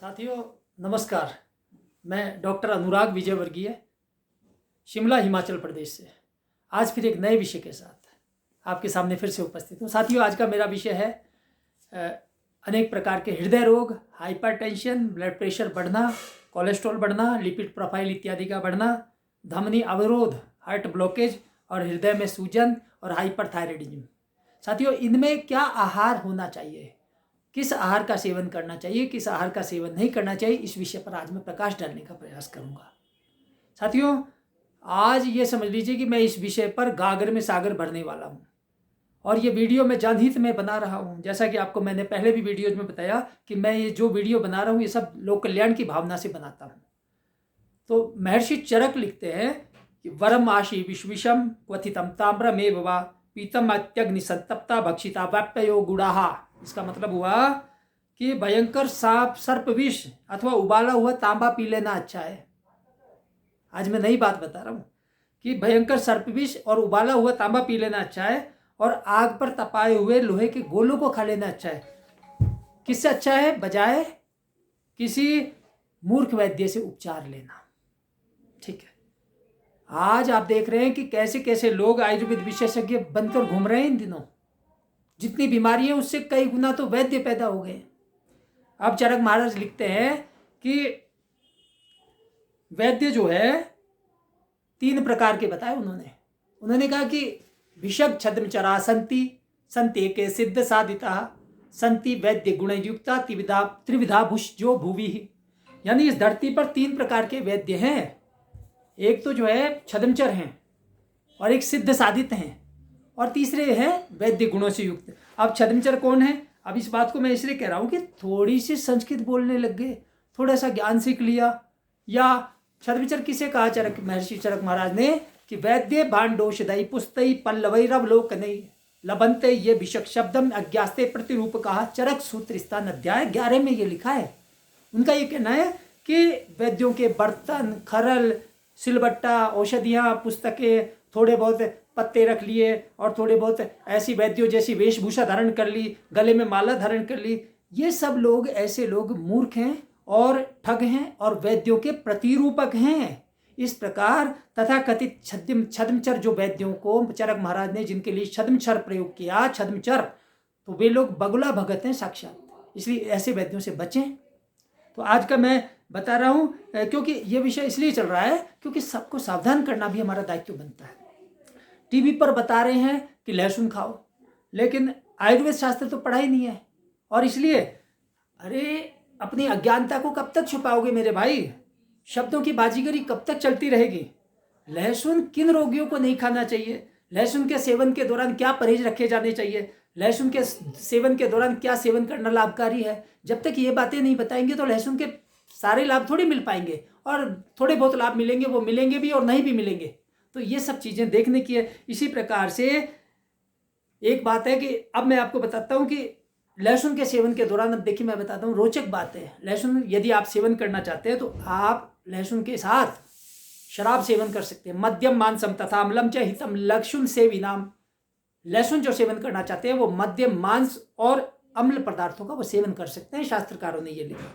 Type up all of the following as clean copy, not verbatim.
साथियों नमस्कार। मैं डॉक्टर अनुराग विजयवर्गीय शिमला हिमाचल प्रदेश से आज फिर एक नए विषय के साथ आपके सामने फिर से उपस्थित हूँ। साथियों आज का मेरा विषय है अनेक प्रकार के हृदय रोग, हाइपरटेंशन, ब्लड प्रेशर बढ़ना, कोलेस्ट्रॉल बढ़ना, लिपिड प्रोफाइल इत्यादि का बढ़ना, धमनी अवरोध, हार्ट ब्लॉकेज और हृदय में सूजन और हाइपरथायराइडिज्म। साथियों इनमें क्या आहार होना चाहिए, किस आहार का सेवन करना चाहिए, किस आहार का सेवन नहीं करना चाहिए, इस विषय पर आज मैं प्रकाश डालने का प्रयास करूंगा। साथियों आज ये समझ लीजिए कि मैं इस विषय पर गागर में सागर भरने वाला हूँ और ये वीडियो मैं जनहित में बना रहा हूँ। जैसा कि आपको मैंने पहले भी वीडियोज में बताया कि मैं ये जो वीडियो बना रहा हूँ ये सब लोक कल्याण की भावना से बनाता हूँ। तो महर्षि चरक लिखते हैं कि वरम आशी विश्विषम क्वथितम ताम्रमेव वा पीतम अत्यग्नि संतप्ता भक्षिता व्याप्यो गुड़ाहा। इसका मतलब हुआ कि भयंकर सांप सर्प विष अथवा उबाला हुआ तांबा पी लेना अच्छा है। आज मैं नई बात बता रहा हूँ कि भयंकर सर्प विष और उबाला हुआ तांबा पी लेना अच्छा है और आग पर तपाए हुए लोहे के गोलों को खा लेना अच्छा है। किससे अच्छा है? बजाय किसी मूर्ख वैद्य से उपचार लेना। ठीक है, आज आप देख रहे हैं कि कैसे कैसे लोग आयुर्वेद विशेषज्ञ बनकर घूम रहे हैं। इन दिनों जितनी बीमारी है उससे कई गुना तो वैद्य पैदा हो गए। अब चरक महाराज लिखते हैं कि वैद्य जो है 3 प्रकार के बताए उन्होंने कहा कि भिषक छद्मचरा संति संते के सिद्ध साधिता संति वैद्य गुण युक्ता त्रिविधा भुष्जो भुवि। यानी इस धरती पर 3 प्रकार के वैद्य हैं। एक तो जो है छद्मचर हैं और एक सिद्ध साधित हैं और तीसरे हैं वैद्य गुणों से युक्त। अब छद्मचर कौन है? अब इस बात को मैं इसलिए कह रहा हूँ कि थोड़ी सी संस्कृत बोलने लग गए, थोड़ा सा ज्ञान सीख लिया। या छद्मचर किसे कहा चरक महर्षि चरक महाराज ने कि वैद्य भांडोषधई पुस्तई पल्लवैरव लोकनई लबंते ये विषक शब्दम अज्ञास्ते प्रतिरूप कहा। चरक सूत्र स्थान अध्याय 11 में ये लिखा है। उनका ये कहना है कि वैद्यों के बर्तन, खरल, सिलबट्टा, औषधियाँ, पुस्तकें, थोड़े बहुत पत्ते रख लिए और थोड़े बहुत ऐसी वैद्यों जैसी वेशभूषा धारण कर ली, गले में माला धारण कर ली। ये सब लोग ऐसे लोग मूर्ख हैं और ठग हैं और वैद्यों के प्रतिरूपक हैं। इस प्रकार तथा कथित छद्मचर जो वैद्यों को चरक महाराज ने जिनके लिए छद्मचर प्रयोग किया, छद्मचर, तो वे लोग बगुला भगत हैं साक्षात। इसलिए ऐसे वैद्यों से बचें। तो आज का मैं बता रहा हूँ क्योंकि ये विषय इसलिए चल रहा है क्योंकि सबको सावधान करना भी हमारा दायित्व बनता है। टीवी पर बता रहे हैं कि लहसुन खाओ, लेकिन आयुर्वेद शास्त्र तो पढ़ा ही नहीं है। और इसलिए अरे अपनी अज्ञानता को कब तक छुपाओगे मेरे भाई? शब्दों की बाजीगरी कब तक चलती रहेगी? लहसुन किन रोगियों को नहीं खाना चाहिए, लहसुन के सेवन के दौरान क्या परहेज रखे जाने चाहिए, लहसुन के सेवन के दौरान क्या सेवन करना लाभकारी है, जब तक ये बातें नहीं बताएंगे तो लहसुन के सारे लाभ थोड़ी मिल पाएंगे। और थोड़े बहुत लाभ मिलेंगे, वो मिलेंगे भी और नहीं भी मिलेंगे। तो ये सब चीज़ें देखने की है। इसी प्रकार से एक बात है कि अब मैं आपको बताता हूँ कि लहसुन के सेवन के दौरान, अब देखिए मैं बताता हूँ, रोचक बात है। लहसुन यदि आप सेवन करना चाहते हैं तो आप लहसुन के साथ शराब सेवन कर सकते हैं। मध्यम मांसम तथा अम्लम च हितम लहसुन सेविनाम। लहसुन जो सेवन करना चाहते हैं वो मध्यम मांस और अम्ल पदार्थों का वो सेवन कर सकते हैं, शास्त्रकारों ने ये लिखा।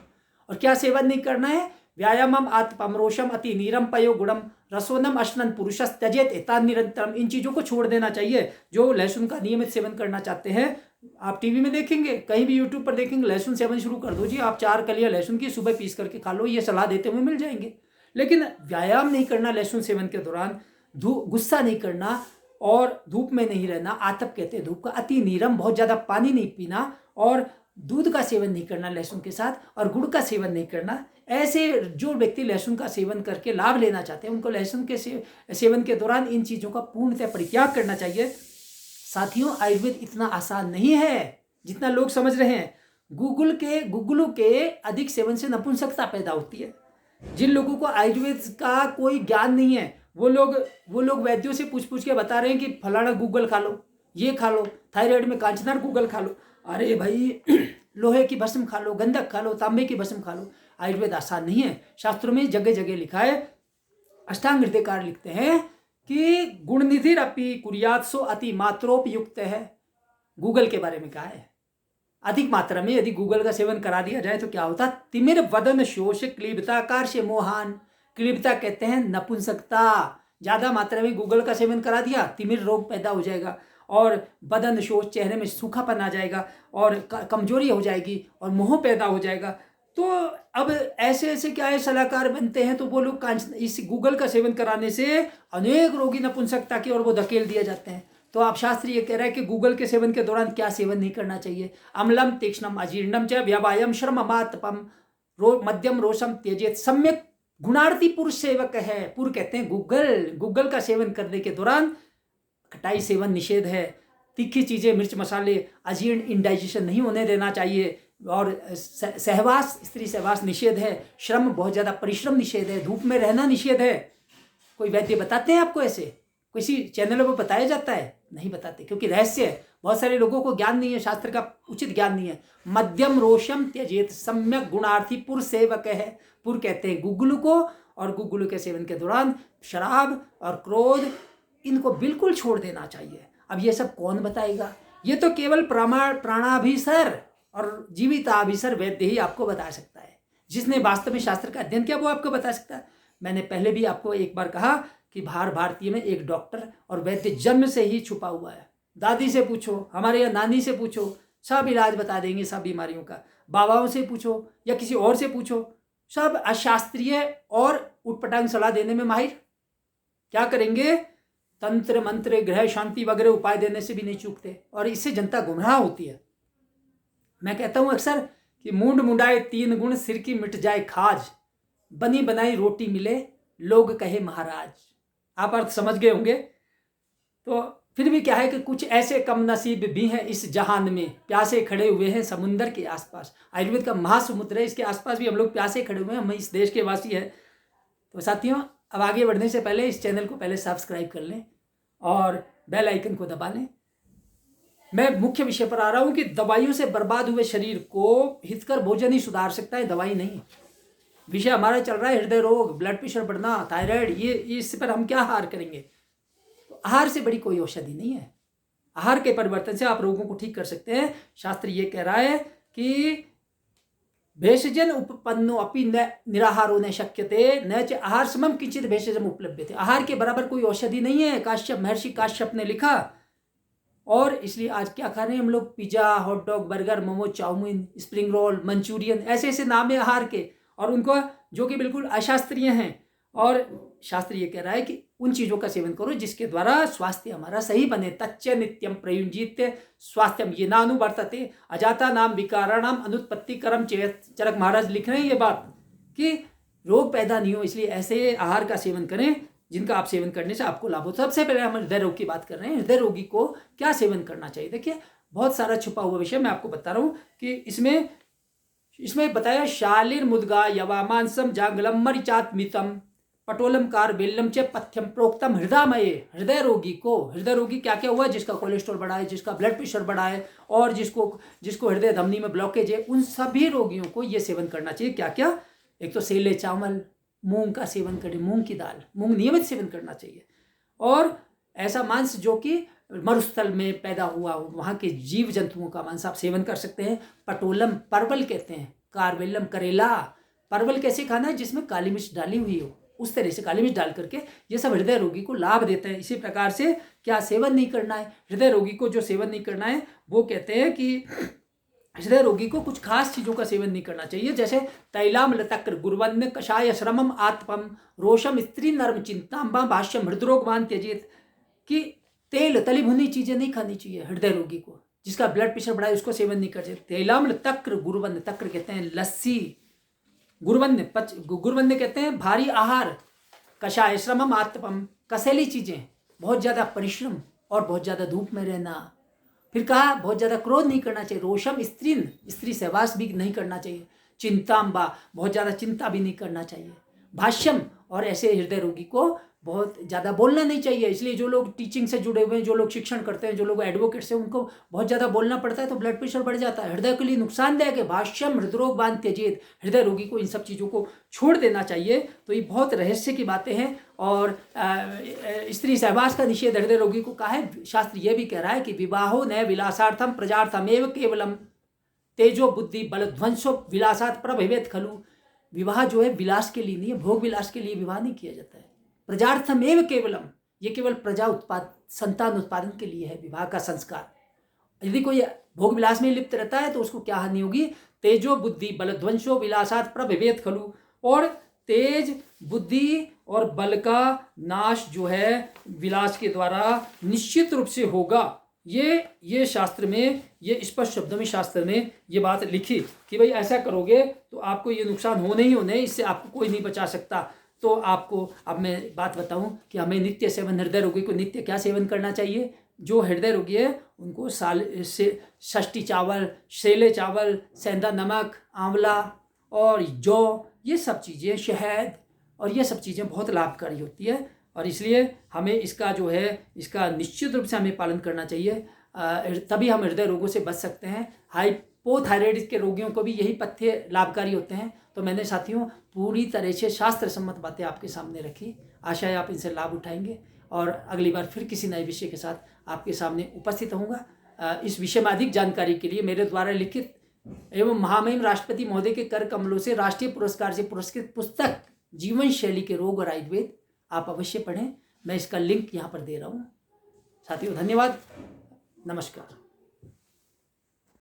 और क्या सेवन नहीं करना है? व्यायामम आत्मरोषम अति नीरम पयो गुणम रसोनम अश्नन पुरुषस त्यजेत एता निरंतरम। इन चीज़ों को छोड़ देना चाहिए। जो लहसुन का नियमित सेवन करना चाहते हैं, आप टीवी में देखेंगे, कहीं भी यूट्यूब पर देखेंगे, लहसुन सेवन शुरू कर दो जी। आप 4 कलियां लहसुन की सुबह पीस करके खा लो, ये सलाह देते हुए मिल जाएंगे। लेकिन व्यायाम नहीं करना लहसुन सेवन के दौरान, गुस्सा नहीं करना और धूप में नहीं रहना, आतप कहते हैं धूप का, अति नीरम, बहुत ज़्यादा पानी नहीं पीना और दूध का सेवन नहीं करना लहसुन के साथ, और गुड़ का सेवन नहीं करना। ऐसे जो व्यक्ति लहसुन का सेवन करके लाभ लेना चाहते हैं उनको लहसुन के सेवन के दौरान इन चीज़ों का पूर्णतः परित्याग करना चाहिए। साथियों आयुर्वेद इतना आसान नहीं है जितना लोग समझ रहे हैं। गुग्गुलों के अधिक सेवन से नपुंसकता पैदा होती है। जिन लोगों को आयुर्वेद का कोई ज्ञान नहीं है वो लोग वैद्यों से पूछ के बता रहे हैं कि फलाना गूगल खा लो, ये खा लो, थायराइड में कांचनार गूगल खा लो। अरे भाई लोहे की भस्म खा लो, गंधक खा लो, तांबे की भस्म खा लो। आयुर्वेद आसान नहीं है। शास्त्रों में जगह जगह लिखा है। अष्टांग हृदयकार लिखते हैं कि गुणनिधिरपि कुर्यात्सो अति मात्रोपयुक्त है। गूगल के बारे में कहा है। अधिक मात्रा में यदि गूगल का सेवन करा दिया जाए तो क्या होता? तिमिर वदन शोष क्लीबता कार्य मोहान। क्लीबता कहते हैं नपुंसकता। ज़्यादा मात्रा में गूगल का सेवन करा दिया, तिमिर रोग पैदा हो जाएगा और बदन शोष, चेहरे में सूखापन आ जाएगा और कमजोरी हो जाएगी और मोह पैदा हो जाएगा। तो अब ऐसे ऐसे क्या है सलाहकार बनते हैं, तो वो लोग इस गूगल का सेवन कराने से अनेक रोगी नपुंसकता की ओर वो धकेल दिए जाते हैं। तो आप शास्त्र ये कह रहा है कि गूगल के सेवन के दौरान क्या सेवन नहीं करना चाहिए? अम्लम तीक्ष्णम अजीर्णम च व्यवायम श्रम मातपम मध्यम रोषम त्यजेत सम्यक गुणार्थी पुरुष सेवक है। पुर कहते हैं गूगल का सेवन करने के दौरान खटाई सेवन निषेध है, तीखी चीजें, मिर्च मसाले, अजीर्ण, इंडाइजेशन नहीं होने देना चाहिए, और सहवास, स्त्री सहवास निषेध है, श्रम बहुत ज्यादा परिश्रम निषेध है, धूप में रहना निषेध है। कोई वैद्य बताते हैं आपको? ऐसे किसी चैनलों पर बताया जाता है? नहीं बताते, क्योंकि रहस्य है। बहुत सारे लोगों को ज्ञान नहीं है, शास्त्र का उचित ज्ञान नहीं है। मध्यम रोषम त्यजेत सम्यक गुणार्थी पुर सेवक है। पुर कहते हैं गुगलू को, और गुगलू के सेवन के दौरान शराब और क्रोध, इनको बिल्कुल छोड़ देना चाहिए। अब ये सब कौन बताएगा? ये तो केवल प्राणाभिसर और जीविताभिसर वैद्य ही आपको बता सकता है। जिसने वास्तव में शास्त्र का अध्ययन किया वो आपको बता सकता है। मैंने पहले भी आपको एक बार कहा कि भारतीय में एक डॉक्टर और वैद्य जन्म से ही छुपा हुआ है। दादी से पूछो, हमारे यहाँ नानी से पूछो, सब इलाज बता देंगे सब बीमारियों का। बाबाओं से पूछो या किसी और से पूछो, सब अशास्त्रीय और उटपटांग सलाह देने में माहिर। क्या करेंगे? तंत्र मंत्र, ग्रह शांति वगैरह उपाय देने से भी नहीं चूकते, और इससे जनता गुमराह होती है। मैं कहता हूं अक्सर कि मूंड मुंडाए 3 गुण, सिर की मिट जाए खाज, बनी बनाई रोटी मिले लोग कहे महाराज। आप अर्थ समझ गए होंगे। तो फिर भी क्या है कि कुछ ऐसे कम नसीब भी हैं इस जहान में, प्यासे खड़े हुए हैं समुंदर के आसपास। आयुर्वेद का महासमुद्र है, इसके आसपास भी हम लोग प्यासे खड़े हुए हैं। हम इस देश के वासी हैं। तो साथियों, अब आगे बढ़ने से पहले इस चैनल को पहले सब्सक्राइब कर लें और बेल आइकन को दबा लें। मैं मुख्य विषय पर आ रहा हूं कि दवाइयों से बर्बाद हुए शरीर को हितकर भोजन ही सुधार सकता है, दवाई नहीं। विषय हमारा चल रहा है हृदय रोग, ब्लड प्रेशर बढ़ना, थायराइड, ये इस पर हम क्या आहार करेंगे? तो आहार से बड़ी कोई औषधि नहीं है। आहार के परिवर्तन से आप रोगों को ठीक कर सकते हैं। शास्त्र ये कह रहा है कि भेषजन उपपन्नो अपि न निराहारो न शक्यते न च आहार समम किंचित भेषजम उपलब्धते। आहार के बराबर कोई औषधि नहीं है, काश्यप, महर्षि काश्यप ने लिखा। और इसलिए आज क्या खा रहे हैं हम लोग? Pizza, hot dog, burger, momo, chowmein, spring roll, Manchurian, ऐसे ऐसे नाम है आहार के, और उनको जो कि बिल्कुल अशास्त्रीय हैं। और शास्त्र ये कह रहा है कि उन चीज़ों का सेवन करो जिसके द्वारा स्वास्थ्य हमारा सही बने। तच्च नित्यम प्रयुंजित्य स्वास्थ्यम ये नानुवर्तते अजाता नाम विकाराणाम अनुत्पत्ति कर्म चेत। चरक महाराज लिख रहे हैं ये बात कि रोग पैदा नहीं हो, इसलिए ऐसे आहार का सेवन करें जिनका आप सेवन करने से आपको लाभ हो। सबसे पहले हम हृदय रोग की बात कर रहे हैं। हृदय रोगी को क्या सेवन करना चाहिए? देखिए, बहुत सारा छुपा हुआ विषय मैं आपको बता रहा हूँ कि इसमें बताया शालिर मुद्गा यवा मांसम जांगलम मरिचात्मितम पटोलम कार बेल्लम च पथ्यम प्रोक्तम हृदयमये। हृदय रोगी क्या क्या हुआ? जिसका कोलेस्ट्रॉल बढ़ा है, जिसका ब्लड प्रेशर बढ़ा है, और जिसको हृदय धमनी में ब्लॉकेज है, उन सभी रोगियों को ये सेवन करना चाहिए। क्या क्या? एक तो सेले चावल, मूंग का सेवन करें, मूंग की दाल, मूंग नियमित सेवन करना चाहिए। और ऐसा मांस जो कि मरुस्थल में पैदा हुआ हो, वहाँ के जीव जंतुओं का मांस आप सेवन कर सकते हैं। पटोलम, परवल कहते हैं, कारवेलम, करेला। परवल कैसे खाना है? जिसमें काली मिर्च डाली हुई हो, उस तरह से काली मिर्च डाल करके। ये सब हृदय रोगी को लाभ देता है। इसी प्रकार से क्या सेवन नहीं करना है? हृदय रोगी को जो सेवन नहीं करना है वो कहते हैं कि हृदय रोगी को कुछ खास चीजों का सेवन नहीं करना चाहिए, जैसे तैलाम्ल तक्र गुरवन्न कषाय श्रमम आत्पम रोषम स्त्री नर्म चिंताम्बा भाष्यम हृदरोगवान त्यजेत। कि तेल, तली भुनी चीजें नहीं खानी चाहिए हृदय रोगी को। जिसका ब्लड प्रेशर बढ़ा है उसको सेवन नहीं कर सकते। तैलाम्ल तक्र गुरवन्न, तक्र कहते हैं लस्सी, गुरवन्न कहते हैं भारी आहार, कषाय श्रमम आत्पम कसेली चीजें, बहुत ज्यादा परिश्रम और बहुत ज्यादा धूप में रहना। फिर कहा बहुत ज्यादा क्रोध नहीं करना चाहिए। रोषम स्त्री सहवास भी नहीं करना चाहिए। चिंताम्बा, बहुत ज्यादा चिंता भी नहीं करना चाहिए। भाष्यम, और ऐसे हृदय रोगी को बहुत ज़्यादा बोलना नहीं चाहिए। इसलिए जो लोग टीचिंग से जुड़े हुए हैं, जो लोग शिक्षण करते हैं, जो लोग एडवोकेट्स हैं, उनको बहुत ज़्यादा बोलना पड़ता है तो ब्लड प्रेशर बढ़ जाता है। हृदय के लिए नुकसानदायक है। भाष्यम हृदरोग बांध त्यजेत। हृदय रोगी को इन सब चीज़ों को छोड़ देना चाहिए। तो ये बहुत रहस्य की बातें हैं। और स्त्री सहवास का निषेध हृदय रोगी को कहा है। शास्त्र ये भी कह रहा है कि विवाहो न विलासार्थम प्रजार्थमेव केवलम। तेजो बुद्धि बल ध्वंसो विलासात प्रभवेत खलु। विवाह जो है विलास के लिए नहीं है, भोग विलास के लिए विवाह नहीं किया जाता है। प्रजार्थमेव केवलम, ये केवल प्रजा उत्पाद संतान उत्पादन के लिए है विवाह का संस्कार। यदि कोई भोग विलास में लिप्त रहता है तो उसको क्या हानि होगी? तेजो बुद्धि बल ध्वंसो विलासात प्रभवेत खलु। और तेज बुद्धि और बल का नाश जो है विलास के द्वारा निश्चित रूप से होगा। ये शास्त्र में, ये स्पष्ट शब्दों में शास्त्र में ये बात लिखी कि भाई ऐसा करोगे तो आपको ये नुकसान होने ही होने, इससे आपको कोई नहीं बचा सकता। तो आपको अब मैं बात बताऊं कि हमें नित्य सेवन, हृदय रोगी को नित्य क्या सेवन करना चाहिए? जो हृदय रोगी है उनको षष्ठी चावल, सेले चावल, सेंधा नमक, आंवला और जौ, ये सब चीज़ें, शहद और ये सब चीज़ें बहुत लाभकारी होती है। और इसलिए हमें इसका जो है इसका निश्चित रूप से हमें पालन करना चाहिए, तभी हम हृदय रोगों से बच सकते हैं। हाइपोथायराइड के रोगियों को भी यही पथ्य लाभकारी होते हैं। तो मैंने साथियों पूरी तरह से शास्त्र सम्मत बातें आपके सामने रखी। आशा है आप इनसे लाभ उठाएंगे और अगली बार फिर किसी नए विषय के साथ आपके सामने उपस्थित होऊंगा। इस विषय में अधिक जानकारी के लिए मेरे द्वारा लिखित एवं महामहिम राष्ट्रपति महोदय के कर कमलों से राष्ट्रीय पुरस्कार से पुरस्कृत पुस्तक जीवन शैली के रोग और आयुर्वेद आप अवश्य पढ़ें। मैं इसका लिंक यहाँ पर दे रहा हूँ। साथियों धन्यवाद, नमस्कार।